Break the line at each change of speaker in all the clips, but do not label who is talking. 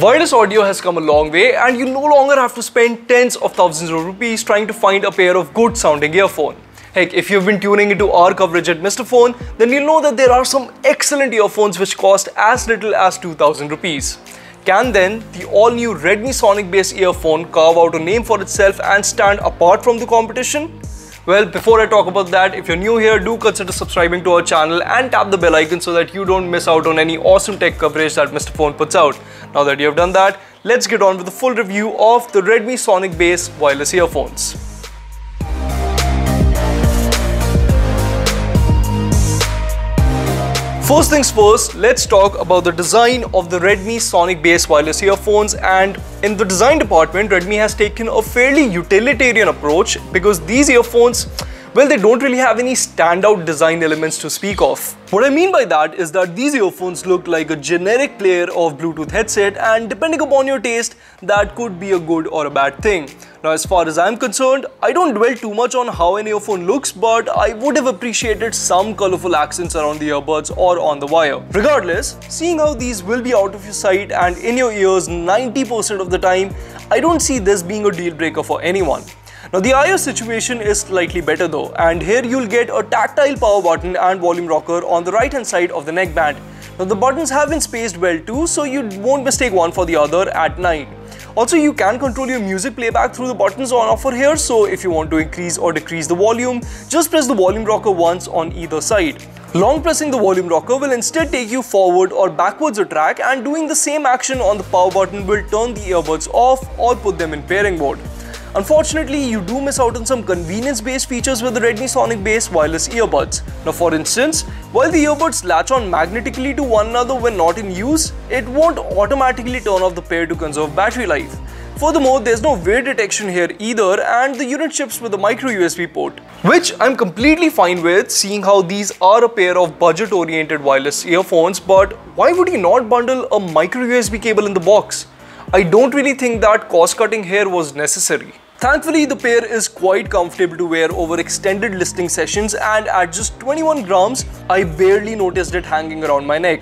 Wireless audio has come a long way and you no longer have to spend tens of thousands of rupees trying to find a pair of good sounding earphones. Heck, if you've been tuning into our coverage at Mr. Phone, then you'll know that there are some excellent earphones which cost as little as 2000 rupees. Can then the all-new Redmi Sonic Bass earphone carve out a name for itself and stand apart from the competition? Well, before I talk about that, if you're new here, do consider subscribing to our channel and tap the bell icon so that you don't miss out on any awesome tech coverage that Mr. Phone puts out. Now that you have done that, let's get on with the full review of the Redmi Sonic Bass wireless earphones. First things first, let's talk about the design of the Redmi Sonic Bass wireless earphones. And in the design department, Redmi has taken a fairly utilitarian approach because these earphones, well, they don't really have any standout design elements to speak of. What I mean by that is that these earphones look like a generic player of Bluetooth headset, and depending upon your taste, that could be a good or a bad thing. Now, as far as I'm concerned, I don't dwell too much on how an earphone looks, but I would have appreciated some colorful accents around the earbuds or on the wire. Regardless, seeing how these will be out of your sight and in your ears 90% of the time, I don't see this being a deal breaker for anyone. Now, the iOS situation is slightly better though, and here you'll get a tactile power button and volume rocker on the right hand side of the neckband. Now, the buttons have been spaced well too, so you won't mistake one for the other at night. Also, you can control your music playback through the buttons on offer here, so if you want to increase or decrease the volume, just press the volume rocker once on either side. Long pressing the volume rocker will instead take you forward or backwards a track, and doing the same action on the power button will turn the earbuds off or put them in pairing mode. Unfortunately, you do miss out on some convenience-based features with the Redmi Sonic Bass wireless earbuds. Now, for instance, while the earbuds latch on magnetically to one another when not in use, it won't automatically turn off the pair to conserve battery life. Furthermore, there's no wear detection here either, and the unit ships with a micro USB port, which I'm completely fine with, seeing how these are a pair of budget-oriented wireless earphones. But why would you not bundle a micro USB cable in the box? I don't really think that cost cutting here was necessary. Thankfully, the pair is quite comfortable to wear over extended listening sessions, and at just 21 grams, I barely noticed it hanging around my neck.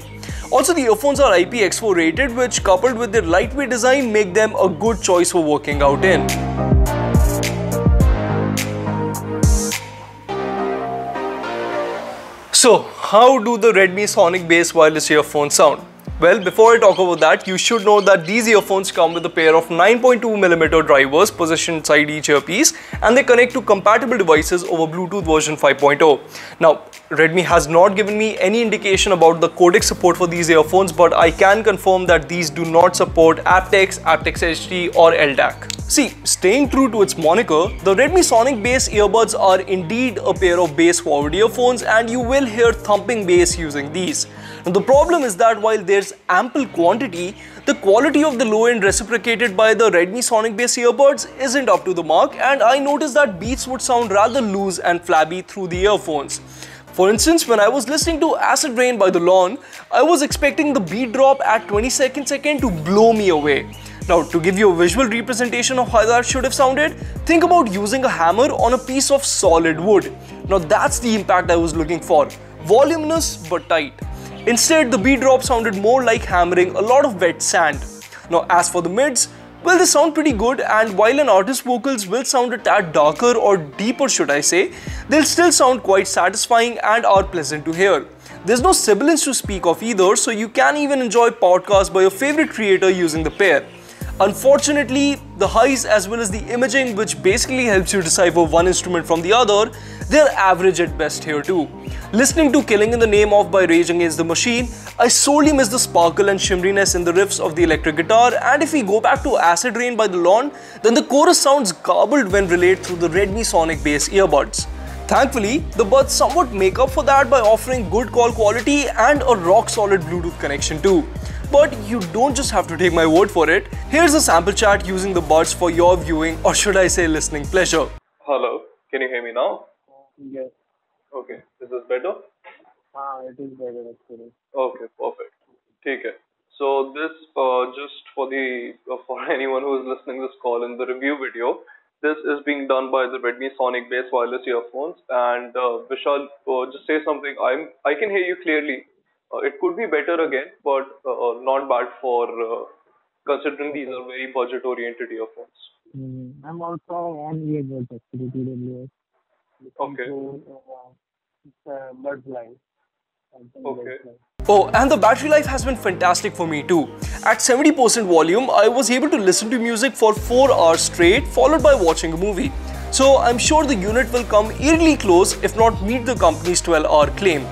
Also, the earphones are IPX4 rated, which coupled with their lightweight design make them a good choice for working out in. So, how do the Redmi Sonic Bass wireless earphones sound? Well, before I talk about that, you should know that these earphones come with a pair of 9.2mm drivers positioned inside each earpiece, and they connect to compatible devices over Bluetooth version 5.0. Now, Redmi has not given me any indication about the codec support for these earphones, but I can confirm that these do not support aptX, aptX HD or LDAC. See, staying true to its moniker, the Redmi Sonic Bass earbuds are indeed a pair of bass-forward earphones, and you will hear thumping bass using these. Now, the problem is that while there's ample quantity, the quality of the low end reciprocated by the Redmi Sonic Bass earbuds isn't up to the mark, and I noticed that beats would sound rather loose and flabby through the earphones. For instance, when I was listening to Acid Rain by The Lawn, I was expecting the beat drop at 22nd second to blow me away. Now, to give you a visual representation of how that should have sounded, think about using a hammer on a piece of solid wood. Now, that's the impact I was looking for. Voluminous but tight. Instead, the beat drop sounded more like hammering a lot of wet sand. Now, as for the mids, well, they sound pretty good, and while an artist's vocals will sound a tad darker or deeper should I say, they'll still sound quite satisfying and are pleasant to hear. There's no sibilance to speak of either, so you can even enjoy podcasts by your favorite creator using the pair. Unfortunately, the highs as well as the imaging, which basically helps you decipher one instrument from the other, they're average at best here too. Listening to Killing in the Name of by Rage Against the Machine, I sorely miss the sparkle and shimmeriness in the riffs of the electric guitar, and if we go back to Acid Rain by The Lawn, then the chorus sounds garbled when relayed through the Redmi Sonic Bass earbuds. Thankfully, the buds somewhat make up for that by offering good call quality and a rock-solid Bluetooth connection too. But you don't just have to take my word for it. Here's a sample chat using the buds for your viewing, or should I say listening pleasure. Hello, can you hear me now?
Yes.
Okay, is this better?
It is better actually.
Okay, perfect. Take it. So this just for the for anyone who is listening to this call in the review video, this is being done by the Redmi Sonic Bass wireless earphones. And Vishal, just say something. I can hear you clearly. It could be better again, but not bad for considering these are very budget-oriented earphones.
I'm also on earbuds actually, TWS.
Okay.
It's Buds Live.
Okay. Oh, and the battery life has been fantastic for me too. At 70% volume, I was able to listen to music for 4 hours straight, followed by watching a movie. So I'm sure the unit will come eerily close, if not meet the company's 12-hour claim.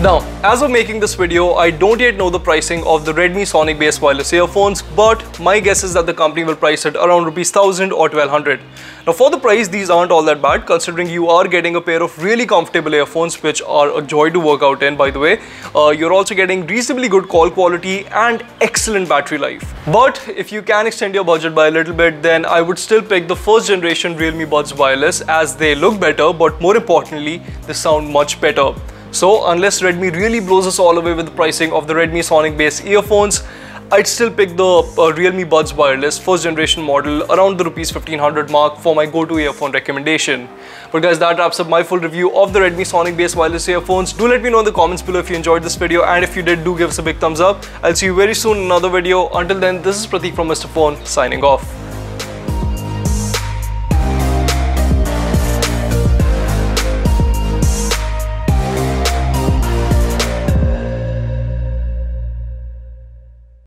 Now, as of making this video, I don't yet know the pricing of the Redmi Sonic based wireless earphones, but my guess is that the company will price it around ₹1000 or 1200. Now, for the price, these aren't all that bad, considering you are getting a pair of really comfortable earphones, which are a joy to work out in, by the way. You're also getting reasonably good call quality and excellent battery life. But if you can extend your budget by a little bit, then I would still pick the first generation Realme Buds Wireless, as they look better, but more importantly, they sound much better. So unless Redmi really blows us all away with the pricing of the Redmi Sonic based earphones, I'd still pick the Realme Buds Wireless first generation model around the ₹1500 mark for my go-to earphone recommendation. But guys, that wraps up my full review of the Redmi Sonic based wireless earphones. Do let me know in the comments below if you enjoyed this video, and if you did, do give us a big thumbs up. I'll see you very soon in another video. Until then, this is Pratik from Mr. Phone signing off.